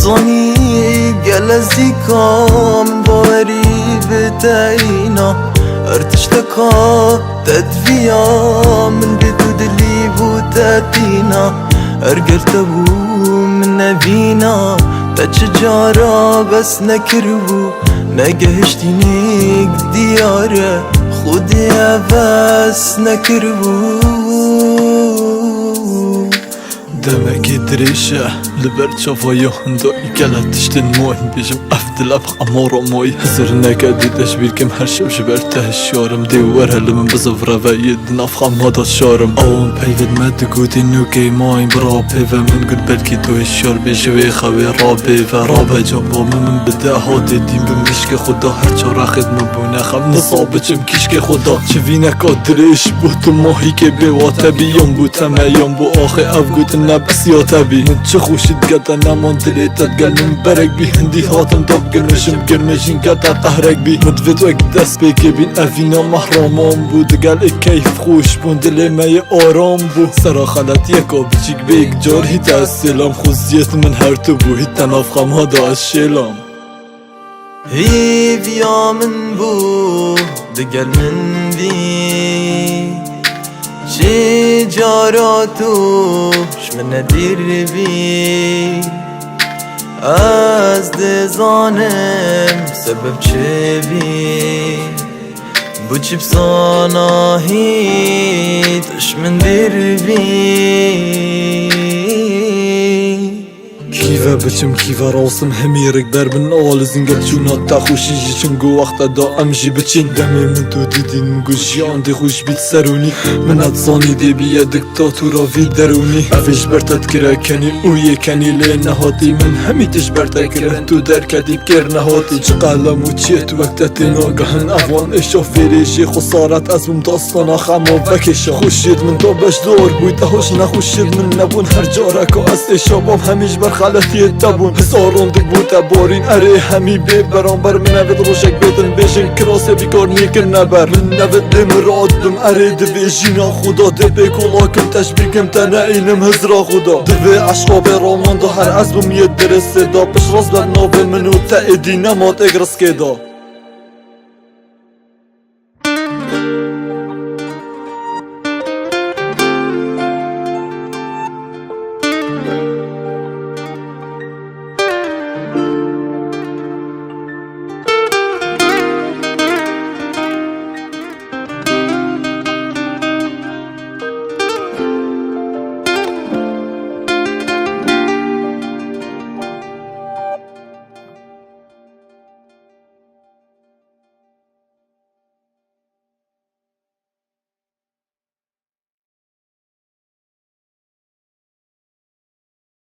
زانی گلزی کام باوری بتاینا ارتشتكا تدفيا من بدو دلي بوتاتينا ارقلت ابو من نبينا تشجارا بس نكربو نقهشتينيك ديارة خوديا بس نكربو دمكي دريشة لبرد شفايا هندو يكلا تشتن موي بيجم أفدل أبقى أمورو موي هزرناك دي تشبيل كم هرشب جبرته الشارم دي ورها لمن بزفرة فايد نفخم هذا الشارم أوم بيفد ما تقوتي نوكي ماين برا بيفا من قد بلكي تو الشار بيشوي خوي رابي فرابا جنبا من بدا هاتي دين بمشك خدا هرچا رخد مبونا خم نصابچم كيشك خدا شفينك دريش بوتو ماهي كي بيواتا بيوم بو تمايام بو آخي أفقوت بس يا تبي چه خوشید گدا نمان دلیتت گلم برک بی هندی هاتم داب گرمشم گرمشین گدا قهرک بی مدویتو اک دست بکی بین اوینا محرامام بود گل اک کیف خوش بون دل می آرام بود سرا خلط یکا بچیک بیک جار هیت از سلام خوزیت من هر تو بو هیت تنافخم هادا از شلام هیویا من بو دگل من بی چه جاراتو شمن ندیر بی از دزانم سبب چه بی بو چی بساناهی دشمن دیر بی كيفا بچم كيفا راسم هميرك بربن آل زنگل چونات تا خوشی جيچن گو وقتا دا امجي بچين دمي من تو ديدين مگو جيان دي خوش بيت سروني من اتزاني دي بيا دكتاتورا في دروني افش برتت كرا كني اويه كني لي نهاتي من همي تش برتا كرا تو در كدي بكر نهاتي چقلم و چيت وقتت ناگهن افوان اشا فريشي خسارت از ممتاستانا خما بكشا خوشيت من تو باش دور بويت اهوش نخوشيت من نبون هر جارك و از اشابام هميش خلطی تبون ساروندک بوده بارین اره همی به برانبر من نوید روشک بدن بشن کراسه بیکار نیکر نبر من نوید دم رادم اره دوی جینا خدا دوی کلاکم تشبیکم تنه اینم هزرا خدا دوی عشقا به رامان دا هر عزبم یه درسته دا پش راز بر ناوه منو تعیدی نمات اگرس که دا